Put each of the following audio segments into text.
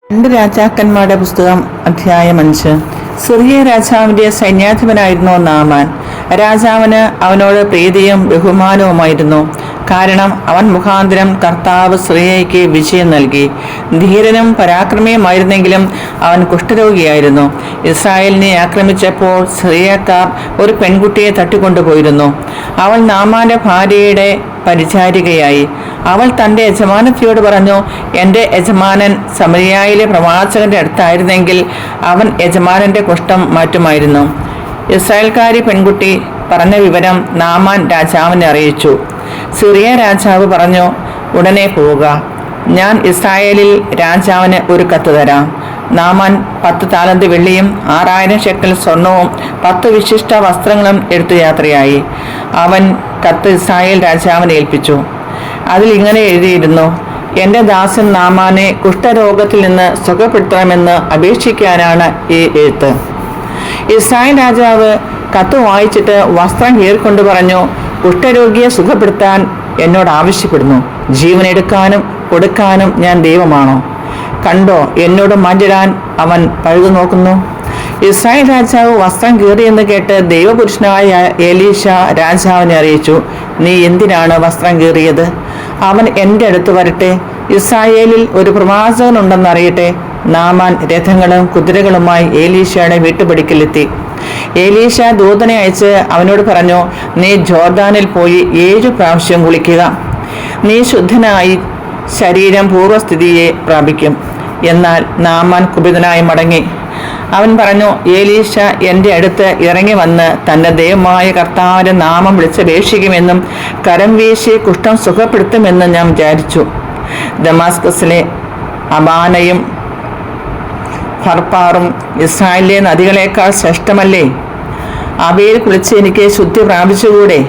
രണ്ട് രാജാക്കന്മാരുടെ പുസ്തകം അധ്യായം 5. സിറിയ രാജാവിന്റെ സൈന്യാധിപനായിരുന്നു നാമാൻ. രാജാവിന് അവനോട് പ്രീതിയും ബഹുമാനവുമായിരുന്നു. കാരണം അവൻ മുഖാന്തരം കർത്താവ് സിറിയയ്ക്ക് വിജയം നൽകി. ധീരനും പരാക്രമിയുമായിരുന്നെങ്കിലും അവൻ കുഷ്ഠരോഗിയായിരുന്നു. ഇസ്രായേലിനെ ആക്രമിച്ചപ്പോൾ സിറിയക്കാർ ഒരു പെൺകുട്ടിയെ തട്ടിക്കൊണ്ടുപോയിരുന്നു. അവൾ നാമാന്റെ ഭാര്യയുടെ പരിചാരികയായി. അവൾ തൻ്റെ യജമാനത്തിയോട് പറഞ്ഞു, എൻ്റെ യജമാനൻ സമരിയായിലെ പ്രവാചകന്റെ അടുത്തായിരുന്നെങ്കിൽ അവൻ യജമാനന്റെ കുഷ്ഠം മാറ്റുമായിരുന്നു. ഇസ്രായേൽക്കാരി പെൺകുട്ടി പറഞ്ഞ വിവരം നാമാൻ രാജാവിനെ അറിയിച്ചു. സിറിയ രാജാവ് പറഞ്ഞു, ഉടനെ പോവുക, ഞാൻ ഇസ്രായേലിൽ രാജാവിന് ഒരു കത്ത് തരാം. നാമാൻ 10 താലന്ത് വെള്ളിയും 6000 ഷെക്കൽ സ്വർണവും 10 വിശിഷ്ട വസ്ത്രങ്ങളും എടുത്തു യാത്രയായി. അവൻ കത്ത് ഇസ്രായേൽ രാജാവിനെ ഏൽപ്പിച്ചു. അതിൽ ഇങ്ങനെ എഴുതിയിരുന്നു: എൻ്റെ ദാസൻ നാമാനെ കുഷ്ഠരോഗത്തിൽ നിന്ന് സുഖപ്പെടുത്തണമെന്ന് അപേക്ഷിക്കാനാണ് ഈ എഴുത്ത്. ഇസ്രായേൽ രാജാവ് കത്ത് വായിച്ചിട്ട് വസ്ത്രം കീറിക്കൊണ്ട് പറഞ്ഞു, കുഷ്ഠരോഗിയെ സുഖപ്പെടുത്താൻ എന്നോട് ആവശ്യപ്പെടുന്നു. ജീവനെടുക്കാനും കൊടുക്കാനും ഞാൻ ദൈവമാണോ? കണ്ടോ, എന്നോട് മാറ്റിടാൻ അവൻ പഴുതു നോക്കുന്നു. ഇസ്രായേൽ രാജാവ് വസ്ത്രം കീറിയെന്ന് കേട്ട് ദൈവപുരുഷനായ എലീശ രാജാവിനെ അറിയിച്ചു, നീ എന്തിനാണ് വസ്ത്രം കീറിയത്? അവൻ എൻ്റെ അടുത്ത് വരട്ടെ, ഇസ്രായേലിൽ ഒരു പ്രവാചകനുണ്ടെന്ന് അറിയട്ടെ. നാമാൻ രഥങ്ങളും കുതിരകളുമായി എലീശയുടെ വീട്ടുപടിക്കലെത്തി. എലീശ ദൂതനെ അയച്ച് അവനോട് പറഞ്ഞു, നീ ജോർദാനിൽ പോയി 7 പ്രാവശ്യം കുളിക്കുക. നീ ശുദ്ധനായി ശരീരം പൂർവ്വസ്ഥിതിയെ പ്രാപിക്കും. എന്നാൽ നാമാൻ കുപിതനായി മടങ്ങി. അവൻ പറഞ്ഞു, എലീശ എൻ്റെ അടുത്ത് ഇറങ്ങി വന്ന് തൻ്റെ ദൈവമായ കർത്താവിൻ്റെ നാമം വിളിച്ചപേക്ഷിക്കുമെന്നും കരം വീശി കുഷ്ഠം സുഖപ്പെടുത്തുമെന്നും ഞാൻ വിചാരിച്ചു. ദമാസ്കസിലെ അബാനയും ഫർപ്പാറും ഇസ്രായേലിലെ നദികളേക്കാൾ ശ്രേഷ്ഠമല്ലേ? അവയിൽ കുളിച്ച് എനിക്ക് ശുദ്ധി പ്രാപിച്ചുകൂടെ?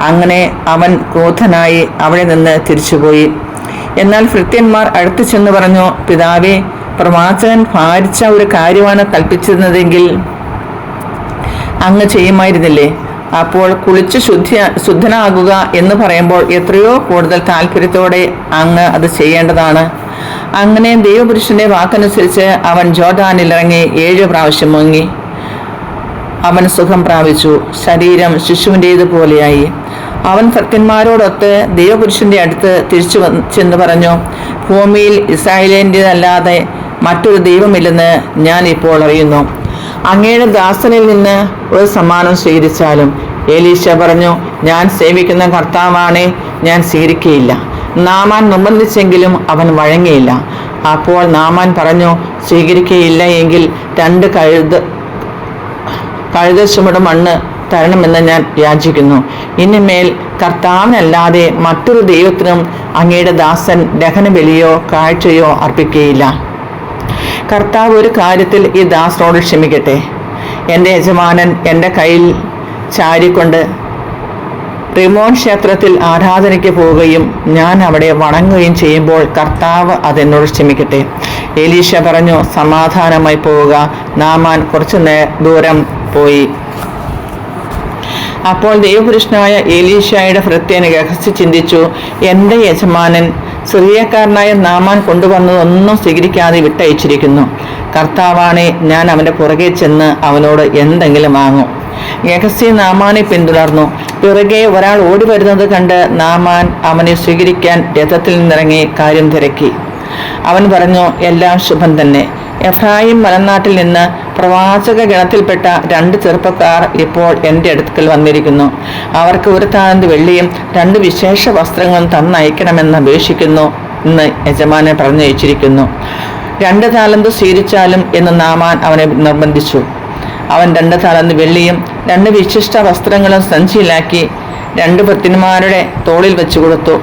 അങ്ങനെ അവൻ ക്രോധനായി അവിടെ നിന്ന് തിരിച്ചുപോയി. എന്നാൽ ഭൃത്യന്മാർ അടുത്തു ചെന്ന് പറഞ്ഞു, പിതാവേ, പ്രവാചകൻ ഭാരിച്ച ഒരു കാര്യമാണ് കൽപ്പിച്ചിരുന്നതെങ്കിൽ അങ്ങ് ചെയ്യുമായിരുന്നില്ലേ? അപ്പോൾ കുളിച്ച് ശുദ്ധനാകുക എന്ന് പറയുമ്പോൾ എത്രയോ കൂടുതൽ താല്പര്യത്തോടെ അങ്ങ് അത് ചെയ്യേണ്ടതാണ്. അങ്ങനെ ദൈവപുരുഷന്റെ വാക്കനുസരിച്ച് അവൻ ജോർദാനിൽ ഇറങ്ങി 7 പ്രാവശ്യം മുങ്ങി. അവൻ സുഖം പ്രാപിച്ചു, ശരീരം ശിശുവിൻ്റേതുപോലെയായി. അവൻ ഭക്തന്മാരോടൊത്ത് ദൈവപുരുഷന്റെ അടുത്ത് തിരിച്ചു ചെന്ന് പറഞ്ഞു, ഭൂമിയിൽ ഇസ്രായേലിൻ്റെതല്ലാതെ മറ്റൊരു ദൈവമില്ലെന്ന് ഞാൻ ഇപ്പോൾ അറിയുന്നു. അങ്ങയുടെ ദാസനിൽ നിന്ന് ഒരു സമ്മാനം സ്വീകരിച്ചാലും. എലീശ പറഞ്ഞു, ഞാൻ സേവിക്കുന്ന കർത്താവാണേ, ഞാൻ സ്വീകരിക്കുകയില്ല. നാമാൻ നിർബന്ധിച്ചെങ്കിലും അവൻ വഴങ്ങിയില്ല. അപ്പോൾ നാമാൻ പറഞ്ഞു, സ്വീകരിക്കുകയില്ല എങ്കിൽ 2 കഴുത ചുമട് മണ്ണ് തരണമെന്ന് ഞാൻ യാചിക്കുന്നു. ഇനിമേൽ കർത്താവിനല്ലാതെ മറ്റൊരു ദൈവത്തിനും അങ്ങയുടെ ദാസൻ ദഹനബലിയോ കാഴ്ചയോ അർപ്പിക്കുകയില്ല. കർത്താവ് ഒരു കാര്യത്തിൽ ഈ ദാസനോട് ക്ഷമിക്കട്ടെ. എൻ്റെ യജമാനൻ എൻ്റെ കയ്യിൽ ചാരിക്കൊണ്ട് റിമോൻ ക്ഷേത്രത്തിൽ ആരാധനയ്ക്ക് പോവുകയും ഞാൻ അവിടെ വണങ്ങുകയും ചെയ്യുമ്പോൾ കർത്താവ് അതെന്നോട് ക്ഷമിക്കട്ടെ. എലീശ പറഞ്ഞു, സമാധാനമായി പോവുക. നാമാൻ കുറച്ചു ദൂരം പോയി. അപ്പോൾ ദൈവപുരുഷനായ എലീശയുടെ ഭൃത്യൻ രഹസ്യം ചിന്തിച്ചു, എൻ്റെ യജമാനൻ സിറിയക്കാരനായ നാമാൻ കൊണ്ടുവന്നതൊന്നും സ്വീകരിക്കാതെ വിട്ടയച്ചിരിക്കുന്നു. കർത്താവാണെ, ഞാൻ അവൻ്റെ പുറകെ ചെന്ന് അവനോട് എന്തെങ്കിലും വാങ്ങും. ഗഹസി നാമാനെ പിന്തുടർന്നു. പിറകെ ഒരാൾ ഓടി വരുന്നത് കണ്ട് നാമാൻ അവനെ സ്വീകരിക്കാൻ രഥത്തിൽ നിന്നിറങ്ങി കാര്യം തിരക്കി. അവൻ പറഞ്ഞു, എല്ലാം ശുഭം തന്നെ. എഫ്രായിം മലനാട്ടിൽ നിന്ന് പ്രവാചക ഗണത്തിൽപ്പെട്ട 2 ചെറുപ്പക്കാർ ഇപ്പോൾ എൻ്റെ അടുക്കൽ വന്നിരിക്കുന്നു. അവർക്ക് 1 താലന്ത് വെള്ളിയും 2 വിശേഷ വസ്ത്രങ്ങളും തന്നയക്കണമെന്ന് അപേക്ഷിക്കുന്നു എന്ന് യജമാനൻ പറഞ്ഞയച്ചിരിക്കുന്നു. 2 താലന്ത് സ്വീകരിച്ചാലും എന്ന് നാമാൻ അവനെ നിർബന്ധിച്ചു. അവൻ 2 താലന്ത് വെള്ളിയും 2 വിശിഷ്ട വസ്ത്രങ്ങളും സഞ്ചിയിലാക്കി 2 ഭൃത്യന്മാരുടെ തോളിൽ വെച്ചു കൊടുത്തു.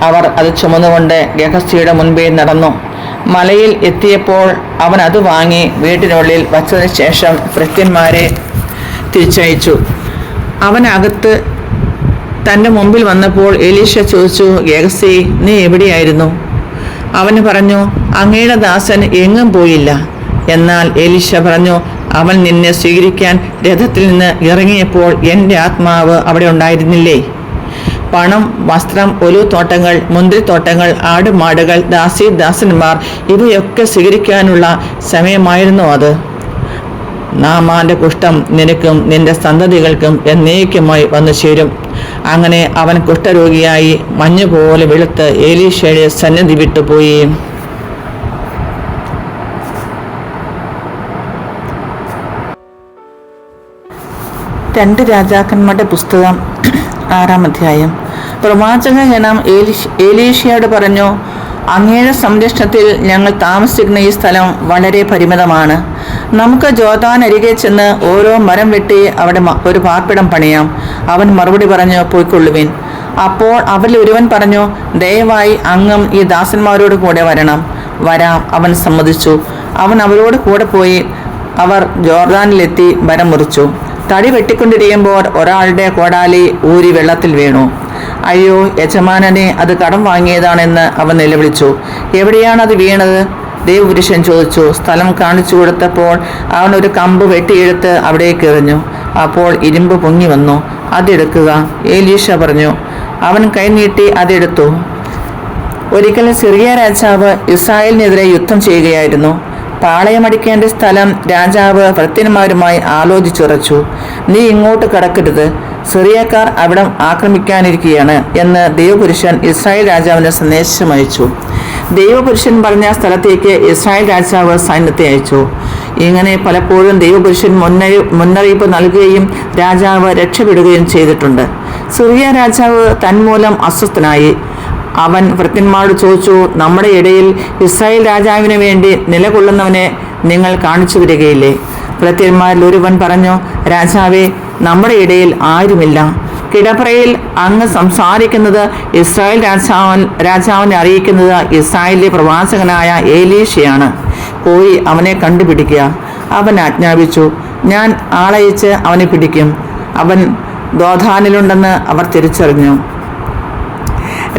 അവർ അത് ചുമന്നുകൊണ്ട് ഗഹസിയുടെ മുൻപേ നടന്നു. മലയിൽ എത്തിയപ്പോൾ അവൻ അത് വാങ്ങി വീട്ടിനുള്ളിൽ വച്ചതിന് ശേഷം ഭൃത്യന്മാരെ തിരിച്ചയച്ചു. അവനകത്ത് തൻ്റെ മുമ്പിൽ വന്നപ്പോൾ എലീശ ചോദിച്ചു, ഗഹസി, നീ എവിടെയായിരുന്നു? അവന് പറഞ്ഞു, അങ്ങയുടെ ദാസൻ എങ്ങും പോയില്ല. എന്നാൽ എലീശ പറഞ്ഞു, അവൻ നിന്നെ സ്വീകരിക്കാൻ രഥത്തിൽ നിന്ന് ഇറങ്ങിയപ്പോൾ എൻ്റെ ആത്മാവ് അവിടെ ഉണ്ടായിരുന്നില്ലേ? പണം, വസ്ത്രം, ഒലിവുതോട്ടങ്ങൾ, മുന്തിരിത്തോട്ടങ്ങൾ, ആടുമാടുകൾ, ദാസന്മാർ ഇവയൊക്കെ സ്വീകരിക്കാനുള്ള സമയമായിരുന്നു അത്. നാമാന്റെ കുഷ്ഠം നിനക്കും നിന്റെ സന്തതികൾക്കും എന്നേക്കുമായി വന്നു ചേരും. അങ്ങനെ അവൻ കുഷ്ഠരോഗിയായി മഞ്ഞുപോലെ വെളുത്ത് എലീശയുടെ സന്നിധി വിട്ടുപോയി. 2 രാജാക്കന്മാരുടെ പുസ്തകം 6-ാം അധ്യായം. പ്രവാചക ഗണം എലീശയോട് പറഞ്ഞു, അങ്ങയുടെ സംരക്ഷണത്തിൽ ഞങ്ങൾ താമസിക്കുന്ന ഈ സ്ഥലം വളരെ പരിമിതമാണ്. നമുക്ക് ജോർദാൻ അരികെ ചെന്ന് ഓരോ മരം വെട്ടി അവിടെ ഒരു പാർപ്പിടം പണിയാം. അവൻ മറുപടി പറഞ്ഞു, പോയിക്കൊള്ളുവിൻ. അപ്പോൾ അവരിൽ ഒരുവൻ പറഞ്ഞു, ദയവായി അങ്ങും ഈ ദാസന്മാരോട് കൂടെ വരണം. വരാം, അവൻ സമ്മതിച്ചു. അവൻ അവരോട് കൂടെ പോയി. അവർ ജോർദാനിലെത്തി മരം മുറിച്ചു. തടി വെട്ടിക്കൊണ്ടിരിക്കുമ്പോൾ ഒരാളുടെ കോടാലി ഊരി വെള്ളത്തിൽ വീണു. അയ്യോ യജമാനനെ, അത് കടം വാങ്ങിയതാണെന്ന് അവൻ നിലവിളിച്ചു. എവിടെയാണ് അത് വീണത്? ദേവപുരുഷൻ ചോദിച്ചു. സ്ഥലം കാണിച്ചു കൊടുത്തപ്പോൾ അവൻ ഒരു കമ്പ് വെട്ടിയെടുത്ത് അവിടേക്ക് എറിഞ്ഞു. അപ്പോൾ ഇരുമ്പ് പൊങ്ങി വന്നു. അതെടുക്കുക, എലീശ പറഞ്ഞു. അവൻ കൈനീട്ടി അതെടുത്തു. ഒരിക്കൽ സിറിയ രാജാവ് ഇസ്രായേലിനെതിരെ യുദ്ധം ചെയ്യുകയായിരുന്നു. പാളയമടിക്കേണ്ട സ്ഥലം രാജാവ് ഭൃത്യന്മാരുമായി ആലോചിച്ചുറച്ചു. നീ ഇങ്ങോട്ട് കടക്കരുത്, സിറിയക്കാർ അവിടം ആക്രമിക്കാനിരിക്കുകയാണ് എന്ന് ദൈവപുരുഷൻ ഇസ്രായേൽ രാജാവിന് സന്ദേശം അയച്ചു. ദൈവപുരുഷൻ പറഞ്ഞ സ്ഥലത്തേക്ക് ഇസ്രായേൽ രാജാവ് സൈന്യത്തെ അയച്ചു. ഇങ്ങനെ പലപ്പോഴും ദൈവപുരുഷൻ മുന്നറിയിപ്പ് നൽകുകയും രാജാവ് രക്ഷപ്പെടുകയും ചെയ്തിട്ടുണ്ട്. സിറിയ രാജാവ് തന്മൂലം അസ്വസ്ഥനായി. അവൻ ഭൃത്യന്മാരോട് ചോദിച്ചു, നമ്മുടെ ഇടയിൽ ഇസ്രായേൽ രാജാവിന് വേണ്ടി നിലകൊള്ളുന്നവനെ നിങ്ങൾ കാണിച്ചു തരികയില്ലേ? ഭൃത്യന്മാരിൽ ഒരുവൻ പറഞ്ഞു, രാജാവേ, നമ്മുടെ ഇടയിൽ ആരുമില്ല. കിടപ്പറയിൽ അങ്ങ് സംസാരിക്കുന്നത് ഇസ്രായേൽ രാജാവിനെ അറിയിക്കുന്നത് ഇസ്രായേലിലെ പ്രവാചകനായ എലീശയാണ്. പോയി അവനെ കണ്ടുപിടിക്കുക. അവൻ ആജ്ഞാപിച്ചു. ഞാൻ ആളയച്ച് അവനെ പിടിക്കും. അവൻ ദോഥാനിലുണ്ടെന്ന് അവർ തിരിച്ചറിഞ്ഞു.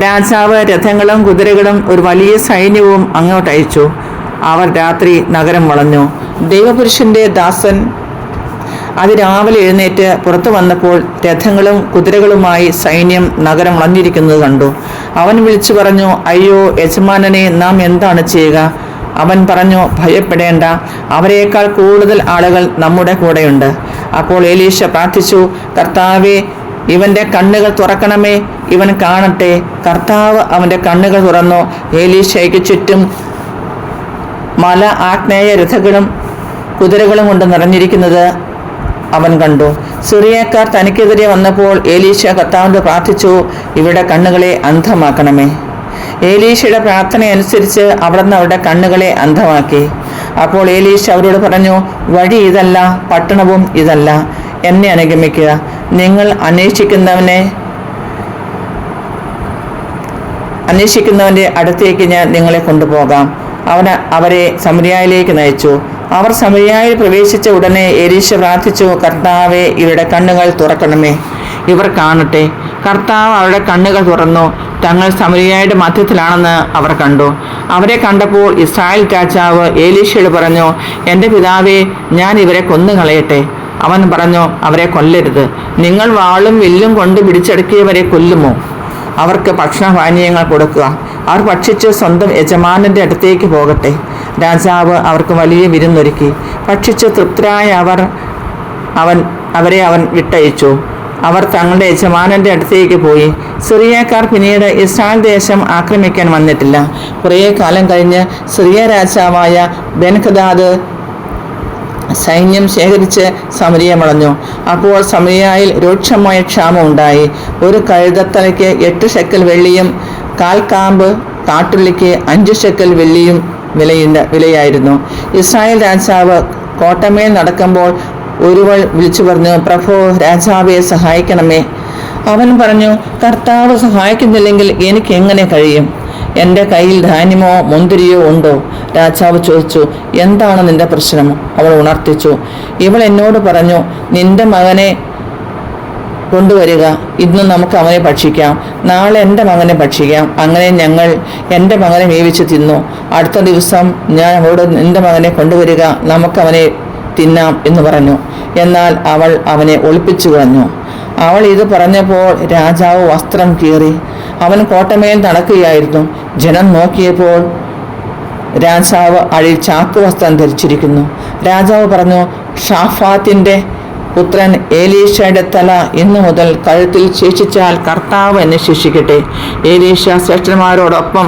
രാജാവ് രഥങ്ങളും കുതിരകളും ഒരു വലിയ സൈന്യവും അങ്ങോട്ടയച്ചു. അവർ രാത്രി നഗരം വളഞ്ഞു. ദൈവപുരുഷന്റെ ദാസൻ അതിരാവിലെ എഴുന്നേറ്റ് പുറത്തു വന്നപ്പോൾ രഥങ്ങളും കുതിരകളുമായി സൈന്യം നഗരം വളഞ്ഞിരിക്കുന്നത് കണ്ടു. അവൻ വിളിച്ചു പറഞ്ഞു, അയ്യോ യജമാനനെ, നാം എന്താണ് ചെയ്യുക? അവൻ പറഞ്ഞു, ഭയപ്പെടേണ്ട, അവരെക്കാൾ കൂടുതൽ ആളുകൾ നമ്മുടെ കൂടെയുണ്ട്. അപ്പോൾ എലീശ പ്രാർത്ഥിച്ചു, കർത്താവേ, ഇവന്റെ കണ്ണുകൾ തുറക്കണമേ, ഇവൻ കാണട്ടെ. കർത്താവ് അവന്റെ കണ്ണുകൾ തുറന്നു. എലീശയ്ക്ക് ചുറ്റും മല ആഗ്നേയ രഥങ്ങളും കുതിരകളും കൊണ്ട് നിറഞ്ഞിരിക്കുന്നത് അവൻ കണ്ടു. സിറിയക്കാർ തനിക്കെതിരെ വന്നപ്പോൾ എലീശ കർത്താവിനോട് പ്രാർത്ഥിച്ചു, ഇവരുടെ കണ്ണുകളെ അന്ധമാക്കണമേ. എലീശയുടെ പ്രാർത്ഥന അനുസരിച്ച് അവിടുന്ന് അവരുടെ കണ്ണുകളെ അന്ധമാക്കി. അപ്പോൾ എലീശ അവരോട് പറഞ്ഞു, വഴി ഇതല്ല, പട്ടണവും ഇതല്ല. എന്നെ അനുഗമിക്കുക. നിങ്ങൾ അന്വേഷിക്കുന്നവന്റെ അടുത്തേക്ക് ഞാൻ നിങ്ങളെ കൊണ്ടുപോകാം. അവൻ അവരെ സമരിയയിലേക്ക് നയിച്ചു. അവർ സമരിയയിൽ പ്രവേശിച്ച ഉടനെ എലീശ പ്രാർത്ഥിച്ചു, കർത്താവേ, ഇവരുടെ കണ്ണുകൾ തുറക്കണമേ, ഇവർ കാണട്ടെ. കർത്താവ് അവരുടെ കണ്ണുകൾ തുറന്നു. തങ്ങൾ സമരിയയുടെ മധ്യത്തിലാണെന്ന് അവർ കണ്ടു. അവരെ കണ്ടപ്പോൾ ഇസ്രായേൽ രാജാവ് എലീശയോട് പറഞ്ഞു, എൻ്റെ പിതാവേ, ഞാൻ ഇവരെ കൊന്നുകളയട്ടെ? അവൻ പറഞ്ഞു, അവരെ കൊല്ലരുത്. നിങ്ങൾ വാളും വില്ലും കൊണ്ട് പിടിച്ചടക്കിയവരെ കൊല്ലുമോ? അവർക്ക് ഭക്ഷണപാനീയങ്ങൾ കൊടുക്കുക. അവർ ഭക്ഷിച്ച് സ്വന്തം യജമാനന്റെ അടുത്തേക്ക് പോകട്ടെ. രാജാവ് അവർക്ക് വലിയ വിരുന്നൊരുക്കി. ഭക്ഷിച്ച് തൃപ്തരായ അവരെ അവൻ വിട്ടയച്ചു. അവർ തങ്ങളുടെ യജമാനന്റെ അടുത്തേക്ക് പോയി. സിറിയക്കാർ പിന്നീട് ഇസ്രായേൽ ദേശം ആക്രമിക്കാൻ വന്നിട്ടില്ല. കുറേ കാലം കഴിഞ്ഞ് സിറിയ രാജാവായ ബെൻഹദാദ് സൈന്യം ശേഖരിച്ച് സമരിയ വളഞ്ഞു. അപ്പോൾ സമരിയയിൽ രൂക്ഷമായ ക്ഷാമം ഉണ്ടായി. ഒരു കഴുതത്തലയ്ക്ക് 8 ഷെക്കൽ വെള്ളിയും 1/4 കാമ്പ് കാട്ടുള്ളിക്ക് 5 ഷെക്കൽ വെള്ളിയും വിലയായിരുന്നു. ഇസ്രായേൽ രാജാവ് കോട്ടമേൽ നടക്കുമ്പോൾ ഒരുവൾ വിളിച്ചു പറഞ്ഞു, പ്രഭു, രാജാവെ സഹായിക്കണമേ. അവൻ പറഞ്ഞു, കർത്താവ് സഹായിക്കുന്നില്ലെങ്കിൽ എനിക്ക് എങ്ങനെ കഴിയും? എൻ്റെ കയ്യിൽ ധാന്യമോ മുന്തിരിയോ ഉണ്ടോ? രാജാവ് ചോദിച്ചു, എന്താണ് നിന്റെ പ്രശ്നം? അവൾ ഉണർത്തിച്ചു. ഇവൾ എന്നോട് പറഞ്ഞു, നിന്റെ മകനെ കൊണ്ടുവരിക, ഇന്ന് നമുക്ക് അവനെ ഭക്ഷിക്കാം, നാളെ എൻ്റെ മകനെ ഭക്ഷിക്കാം. അങ്ങനെ ഞങ്ങൾ എൻ്റെ മകനെ വേവിച്ച് തിന്നു. അടുത്ത ദിവസം ഞാൻ അവളോട്, നിന്റെ മകനെ കൊണ്ടുവരിക, നമുക്കവനെ തിന്നാം എന്ന് പറഞ്ഞു. എന്നാൽ അവൾ അവനെ ഒളിപ്പിച്ചു കളഞ്ഞു. അവൾ ഇത് പറഞ്ഞപ്പോൾ രാജാവ് വസ്ത്രം കീറി. അവൻ കോട്ടമേൽ നടക്കുകയായിരുന്നു. ജനം നോക്കിയപ്പോൾ രാജാവ് അഴിൽ ചാക്കുവസ്ത്രം ധരിച്ചിരിക്കുന്നു. രാജാവ് പറഞ്ഞു, ഷാഫാത്തിന്റെ പുത്രൻ എലീശയുടെ തല ഇന്നു മുതൽ കഴുത്തിൽ ശേഷിച്ചാൽ കർത്താവ് എന്നെ ശിക്ഷിക്കട്ടെ. എലീശ ശ്രേഷ്ഠന്മാരോടൊപ്പം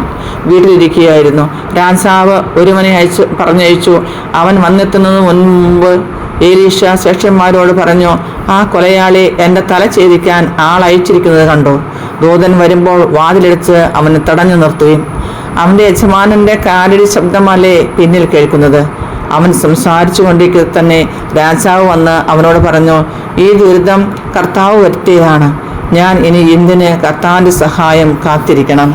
വീട്ടിലിരിക്കുകയായിരുന്നു. രാജാവ് ഒരുവനെ പറഞ്ഞയച്ചു. അവൻ വന്നെത്തുന്നതിന് മുൻപ് എലീശ ശ്രേഷ്ഠന്മാരോട് പറഞ്ഞു, ആ കൊലയാളി എൻ്റെ തല ഛേദിക്കാൻ ആളയച്ചിരിക്കുന്നത് കണ്ടോ? ദൂതൻ വരുമ്പോൾ വാതിലടിച്ച് അവനെ തടഞ്ഞു നിർത്തുകയും അവൻ്റെ യജമാനന്റെ കാലടി ശബ്ദമല്ലേ പിന്നിൽ കേൾക്കുന്നത്. അവൻ സംസാരിച്ചു കൊണ്ടിരിക്കെ തന്നെ രാജാവ് വന്ന് അവനോട് പറഞ്ഞു, ഈ ദുരിതം കർത്താവ് വരുത്തിയതാണ്. ഞാൻ ഇനി എന്തിന് കർത്താവിൻ്റെ സഹായം കാത്തിരിക്കണം?